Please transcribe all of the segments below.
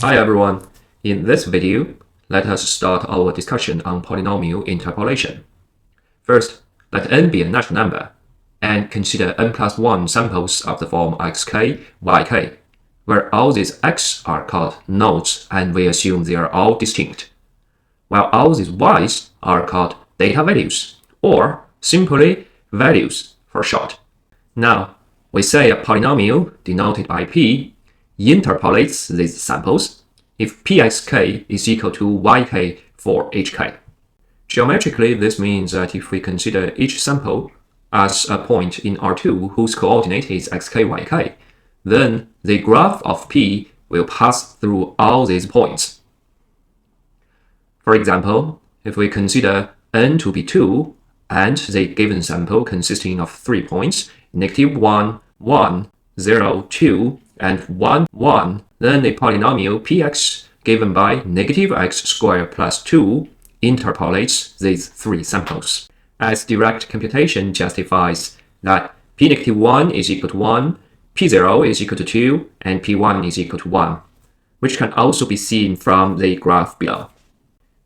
Hi everyone, in this video, let us start our discussion on polynomial interpolation. First, let n be a natural number, and consider n plus 1 samples of the form xk, yk, where all these x are called nodes and we assume they are all distinct, while all these y's are called data values, or simply values for short. Now, we say a polynomial denoted by p interpolates these samples if pxk is equal to yk for each k. Geometrically, this means that if we consider each sample as a point in R2 whose coordinate is xk, yk, then the graph of p will pass through all these points. For example, if we consider n to be 2 and the given sample consisting of 3 points, -1, 1, 0, 2, and 1, 1, then the polynomial px given by -x squared plus 2 interpolates these 3 samples. As direct computation justifies that p-1 is equal to 1, p0 is equal to 2, and p1 is equal to 1, which can also be seen from the graph below.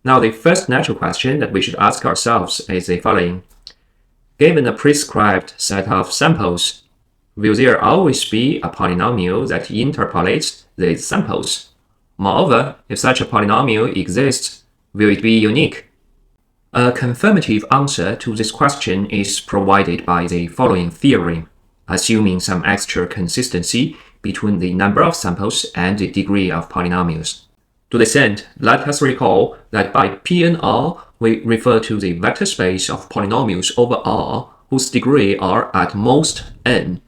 Now, the first natural question that we should ask ourselves is the following. Given a prescribed set of samples, will there always be a polynomial that interpolates these samples? Moreover, if such a polynomial exists, will it be unique? A confirmative answer to this question is provided by the following theorem, assuming some extra consistency between the number of samples and the degree of polynomials. To this end, let us recall that by Pn(R), we refer to the vector space of polynomials over R whose degree are at most n.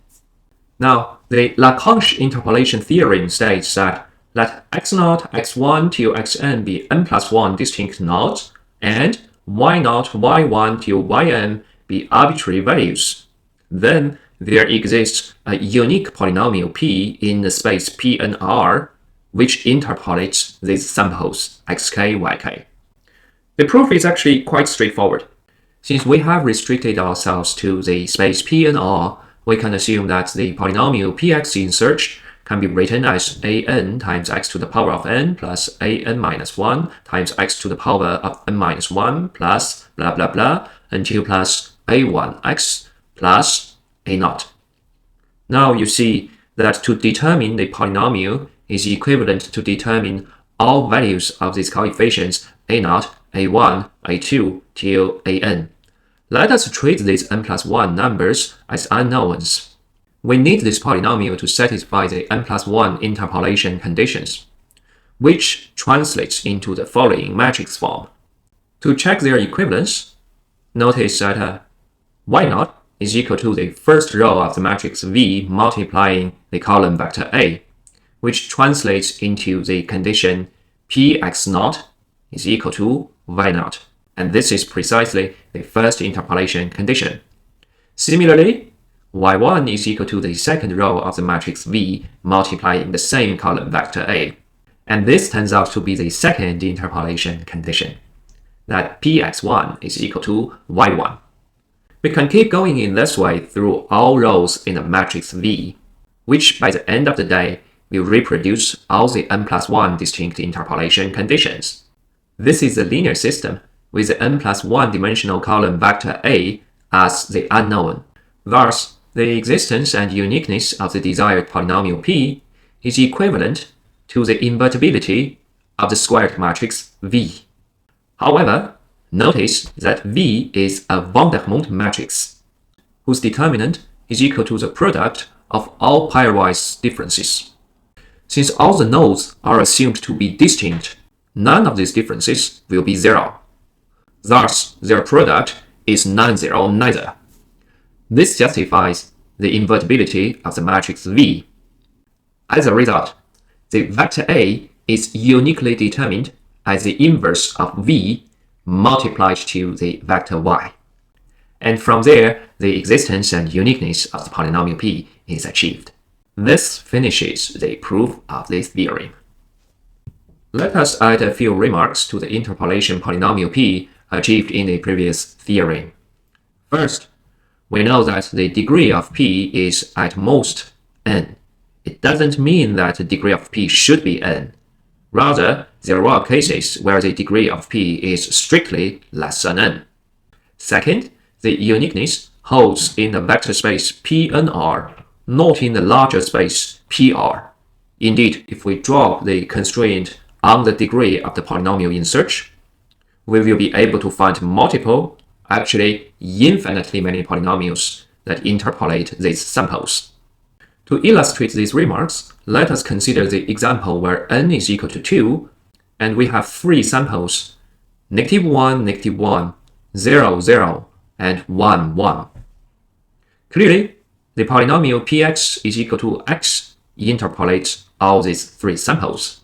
Now, the Lagrange interpolation theorem states that let x0, x1 till xn be n plus 1 distinct nodes, and y0, y1 till yn be arbitrary values. Then there exists a unique polynomial p in the space Pn(R), which interpolates these samples xk, yk. The proof is actually quite straightforward. Since we have restricted ourselves to the space Pn(R), we can assume that the polynomial px in search can be written as an times x to the power of n plus an minus 1 times x to the power of n minus 1 plus blah blah blah until plus a1x plus a0. Now you see that to determine the polynomial is equivalent to determine all values of these coefficients a0, a1, a2 till an. Let us treat these n plus 1 numbers as unknowns. We need this polynomial to satisfy the n plus 1 interpolation conditions, which translates into the following matrix form. To check their equivalence, notice that y0 is equal to the first row of the matrix V multiplying the column vector A, which translates into the condition px0 is equal to y0. And this is precisely the first interpolation condition. Similarly, y1 is equal to the second row of the matrix V multiplying the same column vector A. And this turns out to be the second interpolation condition, that px1 is equal to y1. We can keep going in this way through all rows in the matrix V, which by the end of the day will reproduce all the n plus 1 distinct interpolation conditions. This is a linear system with the n plus 1 dimensional column vector A as the unknown. Thus, the existence and uniqueness of the desired polynomial p is equivalent to the invertibility of the squared matrix V. However, notice that V is a von der Mondt matrix, whose determinant is equal to the product of all pairwise differences. Since all the nodes are assumed to be distinct, none of these differences will be 0. Thus, their product is non-zero neither. This justifies the invertibility of the matrix V. As a result, the vector A is uniquely determined as the inverse of V multiplied to the vector Y. And from there, the existence and uniqueness of the polynomial p is achieved. This finishes the proof of this theorem. Let us add a few remarks to the interpolation polynomial p achieved in the previous theorem. First, we know that the degree of p is at most n. It doesn't mean that the degree of p should be n. Rather, there are cases where the degree of P is strictly less than n. Second, the uniqueness holds in the vector space Pnr, not in the larger space Pr. Indeed, if we drop the constraint on the degree of the polynomial in search, we will be able to find multiple, actually infinitely many polynomials that interpolate these samples. To illustrate these remarks, let us consider the example where n is equal to 2, and we have 3 samples, -1, -1, 0, 0, and 1, 1. Clearly, the polynomial px is equal to x interpolates all these 3 samples.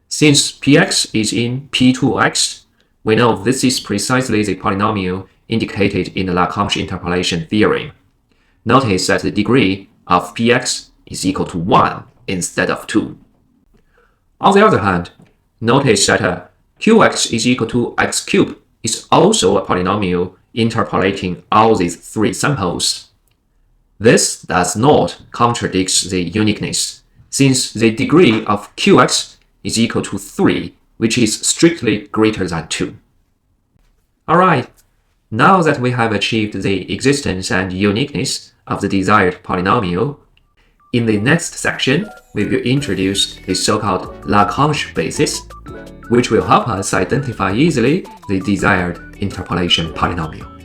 Since px is in P2x, we know this is precisely the polynomial indicated in the Lagrange interpolation theorem. Notice that the degree of px is equal to 1 instead of 2. On the other hand, notice that qx is equal to x cubed is also a polynomial interpolating all these 3 samples. This does not contradict the uniqueness, since the degree of qx is equal to 3, which is strictly greater than 2. Alright, now that we have achieved the existence and uniqueness of the desired polynomial, in the next section, we will introduce the so-called Lagrange basis, which will help us identify easily the desired interpolation polynomial.